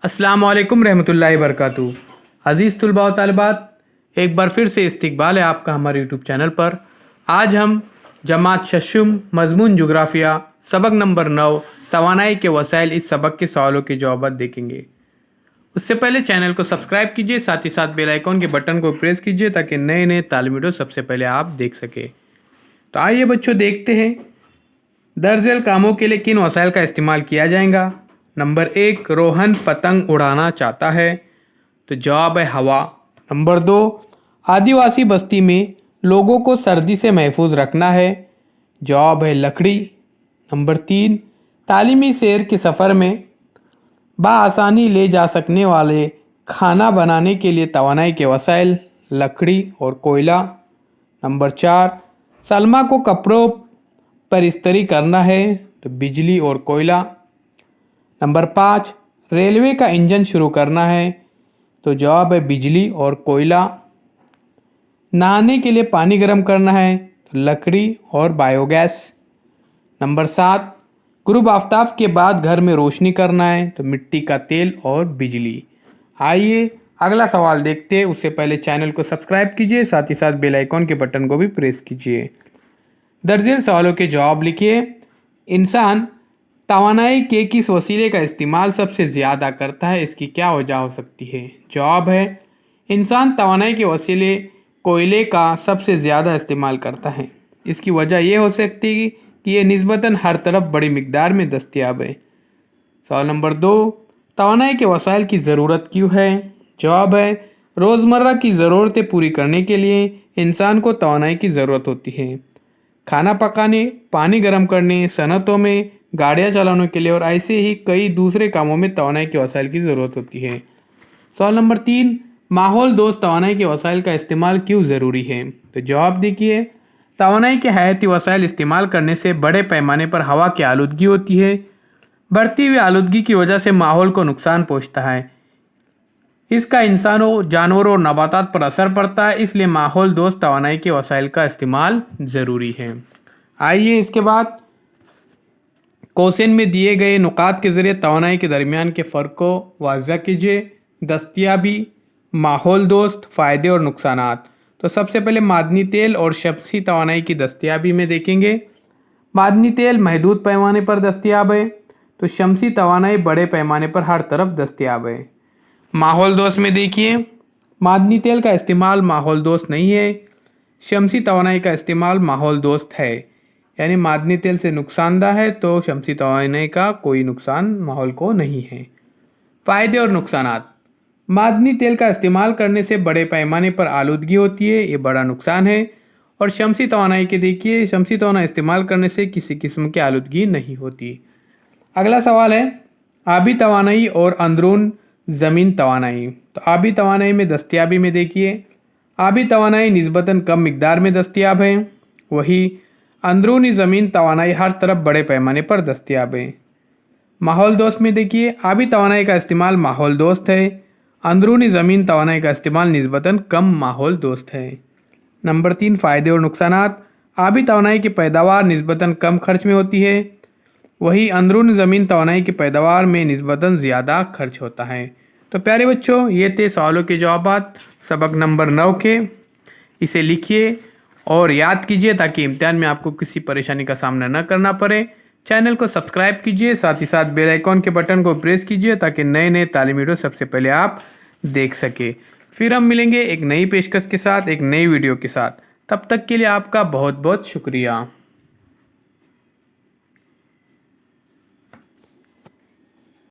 अस्सलाम वालेकुम रहमतुल्लाहि बरकातहू। अज़ीज़ तुलबा व तालिबात, एक बार फिर से इस्तकबाल है आपका हमारे यूट्यूब चैनल पर। आज हम जमात शशुम मज़मून जोग्राफ़िया सबक नंबर 9 तवानाई के वसाइल इस सबक के सवालों के जवाब देखेंगे। उससे पहले चैनल को सब्सक्राइब कीजिए, साथ ही साथ बेल आइकॉन के बटन को प्रेस कीजिए ताकि नए नए तालीमी वीडियो सबसे पहले आप देख सके। तो आइए बच्चों देखते हैं दर्ज झेल कामों के लिए किन वसाइल का इस्तेमाल किया जाएगा। नंबर 1, रोहन पतंग उड़ाना चाहता है, तो जवाब है हवा। नंबर 2, आदिवासी बस्ती में लोगों को सर्दी से महफूज रखना है, जवाब है लकड़ी। नंबर 3, तालीमी सैर के सफ़र में बआसानी ले जा सकने वाले खाना बनाने के लिए तवानाई के वसाइल लकड़ी और कोयला। नंबर 4, सलमा को कपड़ों पर इस्त्री करना है, तो बिजली और कोयला। नंबर 5, रेलवे का इंजन शुरू करना है, तो जवाब है बिजली और कोयला। नहाने के लिए पानी गर्म करना है, तो लकड़ी और बायोगैस। नंबर 7, गुरूब आफ्ताब के बाद घर में रोशनी करना है, तो मिट्टी का तेल और बिजली। आइए अगला सवाल देखते हैं। उससे पहले चैनल को सब्सक्राइब कीजिए, साथ ही साथ बेल आइकॉन के बटन को भी प्रेस कीजिए। दर्ज सवालों के जवाब लिखिए। इंसान तवानाई के किस वसीले का इस्तेमाल सबसे ज़्यादा करता है, इसकी क्या वजह हो सकती है। जवाब है इंसान तवानाई के वसीले कोयले का सबसे ज़्यादा इस्तेमाल करता है। इसकी वजह यह हो सकती है कि यह निस्बतन हर तरफ बड़ी मिकदार में दस्तयाब है। सवाल नंबर 2, तवानाई के वसाइल की ज़रूरत क्यों है। जवाब है रोज़मर्रा की ज़रूरतें पूरी करने के लिए इंसान को तवानाई की ज़रूरत होती है। खाना पकाने, पानी गर्म करने, सनतों में, गाड़ियाँ चलाने के लिए और ऐसे ही कई दूसरे कामों में तवानाई के वसाइल की ज़रूरत होती है। सवाल नंबर 3, माहौल दोस्त तवानाई के वसाइल का इस्तेमाल क्यों ज़रूरी है। तो जवाब देखिए, तवानाई के हयाती वसाइल इस्तेमाल करने से बड़े पैमाने पर हवा की आलूदगी होती है। बढ़ती हुई आलूदगी की वजह से माहौल को नुकसान पहुँचता है। इसका इंसानों, जानवरों और नबातात पर असर पड़ता है, इसलिए माहौल दोस्त तवानाई के वसाइल का इस्तेमाल ज़रूरी है। आइए इसके बाद क्वेश्चन में दिए गए नुकात के ज़रिए तवानाई के दरमियान के फ़र्क को वाज़ह कीजिए। दस्तयाबी, माहौल दोस्त, फ़ायदे और नुकसानात। तो सबसे पहले मादनी तेल और शमसी तवानाई की दस्तयाबी में देखेंगे। मादनी तेल महदूद पैमाने पर दस्तयाब है, तो शमसी तवानाई बड़े पैमाने पर हर तरफ दस्तयाब है। माहौल दोस्त में देखिए, मादनी तेल का इस्तेमाल माहौल दोस्त नहीं है, शमसी तवानाई का इस्तेमाल माहौल दोस्त है। यानी मादनी तेल से नुकसानदा है, तो शमसी तवानाई का कोई नुकसान माहौल को नहीं है। फ़ायदे और नुकसानात। मादनी तेल का इस्तेमाल करने से बड़े पैमाने पर आलूदगी होती है, ये बड़ा नुकसान है। और शमसी तवानाई के देखिए, शमसी तवानाई इस्तेमाल करने से किसी किस्म की आलूदगी नहीं होती। अगला सवाल है आबी तवानाई और अंदरून ज़मीन तवानाई। तो आबी तवानाई में दस्तयाबी में देखिए, आबी तवानाई निस्बतन कम मिकदार में दस्तयाब है, वही अंदरूनी ज़मीन तवानाई हर तरफ बड़े पैमाने पर दस्तयाब है। माहौल दोस्त में देखिए, आबी तवानाई का इस्तेमाल माहौल दोस्त है, अंदरूनी ज़मीन तवानाई का इस्तेमाल निस्बतन कम माहौल दोस्त है। नंबर 3, फ़ायदे और नुकसानात। आबी तवानाई की पैदावार निस्बतन कम खर्च में होती है, वही अंदरूनी ज़मीन तवानाई की पैदावार में निस्बतन ज़्यादा खर्च होता है। तो प्यारे बच्चों, ये थे सवालों के जवाब सबक नंबर 9 के। इसे लिखिए और याद कीजिए ताकि इम्तिहान में आपको किसी परेशानी का सामना न करना पड़े। चैनल को सब्सक्राइब कीजिए, साथ ही साथ बेल आइकॉन के बटन को प्रेस कीजिए ताकि नए नए तालीमी वीडियो सबसे पहले आप देख सके। फिर हम मिलेंगे एक नई पेशकश के साथ, एक नई वीडियो के साथ। तब तक के लिए आपका बहुत बहुत शुक्रिया।